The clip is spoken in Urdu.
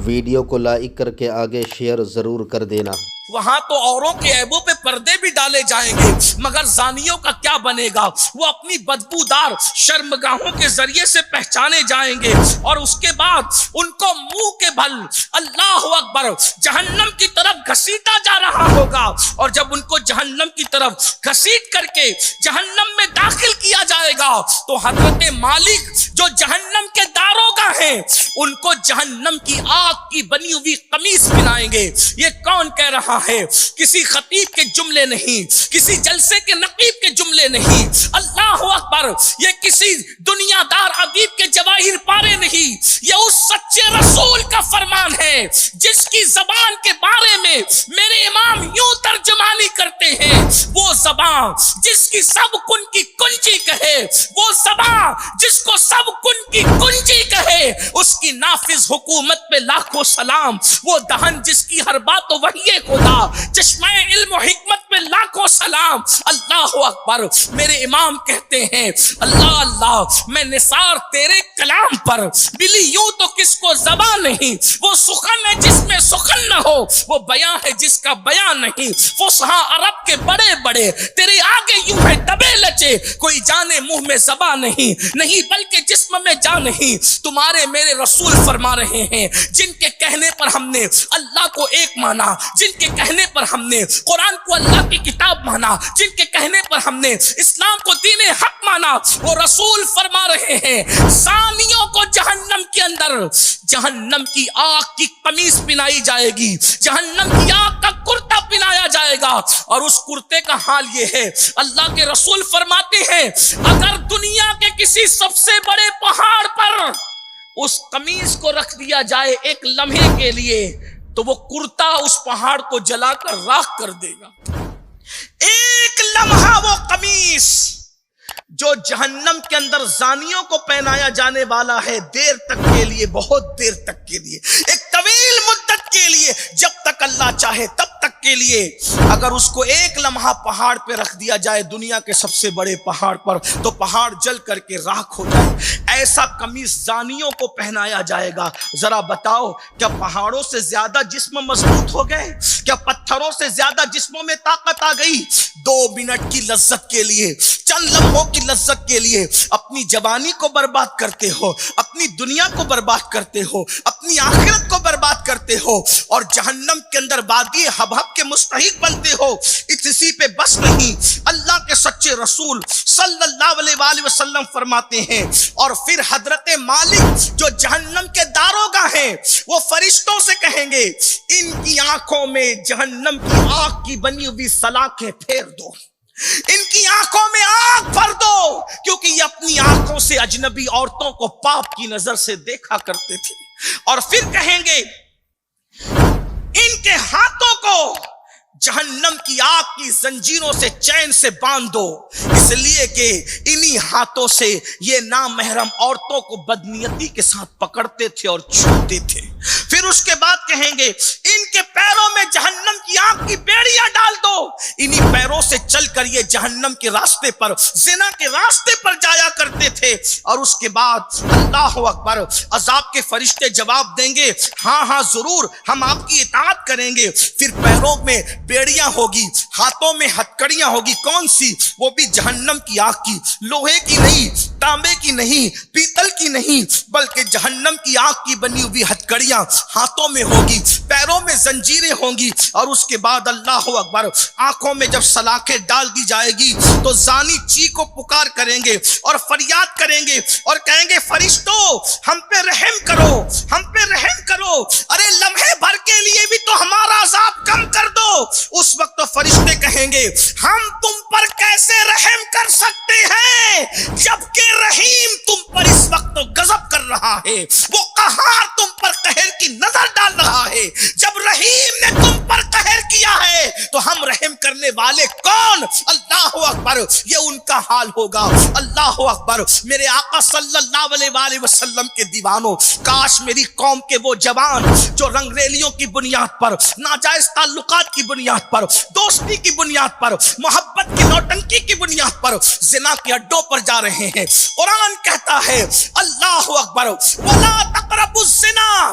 ویڈیو کو لائک کر کے آگے شیئر ضرور کر دینا۔ وہاں تو عوروں کے عیبوں پہ پردے بھی ڈالے جائیں گے، مگر زانیوں کا کیا بنے گا؟ وہ اپنی بدبودار شرمگاہوں کے ذریعے سے پہچانے جائیں گے، اور اس کے بعد ان کو منہ کے بھل اللہ اکبر جہنم کی طرف گھسیٹا جا رہا ہوگا، اور جب ان کو جہنم کی طرف گھسیٹ کر کے جہنم میں داخل کیا جائے گا تو حضرت مالک جو جہنم کے داروغہ ہیں ان کو جہنم کی آگ کی بنی ہوئی قمیص پہنائیں گے۔ یہ کون کہہ رہا ہے؟ کسی خطیب کے جملے نہیں، کسی جلسے کے نقیب کے جملے نہیں، اللہ اکبر، یہ کسی دنیا دار ادیب کے جواہر پارے نہیں، یہ اس سچے رسول کا فرمان ہے جس کی زبان کے بارے میں میرے امام یوں ترجمانی کرتے ہیں، وہ زبان جس کی سب کن کی کنجی کہے، وہ زبان جس کو سب کن کی کنجی کہے، اس کی نافذ حکومت پہ لاکھوں سلام، وہ دہن جس کی ہر بات وحی خدا، چشمہ علم و حکمت پہ لاکھوں سلام، اللہ اکبر۔ میرے امام کہتے ہیں اللہ اللہ، میں نثار تیرے کلام پر، ملی یوں تو کس کو زبان نہیں، وہ سخن ہے جس میں سخن نہ ہو، وہ بیان ہے جس کا بیان نہیں، فصحاء عرب کے بڑے بڑے تیرے آگے یوں ہے دبے لچے، کوئی جانے منہ میں زبان نہیں بلکہ جسم میں جان نہیں۔ تمہارے میرے رسول فرما رہے ہیں جن کے کہنے پر ہم نے اللہ کو ایک مانا، جن کے کہنے پر ہم نے قرآن کو اللہ کی کتاب مانا، جن کے کہنے پر ہم نے اسلام کو دین حق مانا، وہ رسول فرما رہے ہیں زانیوں کو جہنم کے اندر جہنم کی آگ کی قمیص پہنائی جائے گی، جہنم کی آگ کا کرتا پہنایا جائے گا، اور اس کرتے کا حال یہ ہے، اللہ کے رسول فرماتے ہیں اگر دنیا کے کسی سب سے بڑے پہاڑ پر اس قمیص کو رکھ دیا جائے ایک لمحے کے لیے تو وہ کرتا اس پہاڑ کو جلا کر راکھ کر دے گا۔ ایک لمحہ وہ قمیص جو جہنم کے اندر زانیوں کو پہنایا جانے والا ہے، دیر تک کے لیے، بہت دیر تک کے لیے، ایک طویل مدت کے لیے، جب تک اللہ چاہے تب تک کے لیے، اگر اس کو ایک لمحہ پہاڑ پہ رکھ دیا جائے، دنیا کے سب سے بڑے پہاڑ پر، تو پہاڑ جل کر کے راکھ ہو جائے۔ ایسا قمیص زانیوں کو پہنایا جائے گا۔ ذرا بتاؤ، کیا پہاڑوں سے زیادہ جسم مضبوط ہو گئے؟ کیا پتھروں سے زیادہ جسموں میں طاقت آ گئی؟ 2 منٹ کی لذت کے لیے، چند لمحوں کی لذت کے لیے اپنی جوانی کو برباد کرتے ہو، اپنی دنیا کو برباد کرتے ہو، اپنی آخرت کو برباد کرتے ہو، اور جہنم کے اندر وادی حبہب کے مستحق بنتے ہو۔ اسی پہ بس نہیں، اللہ کے سچے رسول صلی اللہ علیہ وآلہ وسلم فرماتے ہیں، اور پھر حضرت مالک جو جہنم کے داروغہ ہیں وہ فرشتوں سے کہیں گے ان کی آنکھوں میں جہنم کی آگ کی بنی ہوئی سلاخیں پھیر دو، ان کی آنکھوں میں آگ بھر دو، کیونکہ یہ اپنی آنکھوں سے اجنبی عورتوں کو پاپ کی نظر سے دیکھا کرتے تھے۔ اور پھر کہیں گے ان کے ہاتھوں کو جہنم کی آگ کی زنجیروں سے چین سے باندھ دو، اس لیے کہ انہی ہاتھوں سے یہ نامحرم عورتوں کو بدنیتی کے ساتھ پکڑتے تھے اور چھوتے تھے۔ پھر اس کے بعد کہیں گے ان کے پیروں میں جہنم کی آگ کی بیڑیاں ڈال دو، انہی پیروں سے چل کر یہ جہنم کے راستے پر، زنا کے راستے پر جایا کرتے تھے۔ اور اس کے بعد اللہ اکبر، عذاب کے فرشتے جواب دیں گے ہاں ہاں ضرور، ہم آپ کی اطاعت کریں گے۔ پھر پیروں میں بیڑیاں ہوگی، ہاتھوں میں ہتکڑیاں ہوگی، کون سی؟ وہ بھی جہنم کی آگ کی، لوہے کی نہیں، تانبے کی نہیں، پیتل کی نہیں، بلکہ جہنم کی آگ کی بنی ہوئی ہتکڑیاں ہاتھوں میں ہوگی، پیروں میں زنجیریں ہوں گی۔ اور اس کے بعد اللہ اکبر، آنکھوں میں جب سلاخیں ڈال دی جائے گی تو زانی چیخ و پکار کریں گے اور فریاد کریں گے اور کہیں گے فرشتوں ہم پہ رحم کرو، ہم پہ رحم کرو، ارے لمحے بھر کے لیے بھی تو ہمارا عذاب کم کر دو۔ اس وقت تو فرشتے کہیں گے ہم تم پر کیسے رحم کر سکتے ہیں جبکہ رحیم تم پر اس وقت تو غضب کر رہا ہے، وہ قہار تم پر قہر کی نظر ڈال رہا ہے۔ جب رحیم نے تم پر قہر کیا ہے تو ہم رحم کرنے والے کون؟ اللہ اکبر، یہ ان کا حال ہوگا۔ اللہ اکبر، میرے آقا صلی اللہ علیہ وآلہ وسلم کے دیوانوں، کاش میری قوم کے وہ جوان جو رنگ ریلیوں کی بنیاد پر، ناجائز تعلقات کی بنیاد پر، دوستی کی بنیاد پر، محبت کی نوٹنکی کی بنیاد پر زنا کے اڈوں پر جا رہے ہیں، قرآن کہتا ہے اللہ اکبر وَلَا تَقْرَبُوا الزِّنَا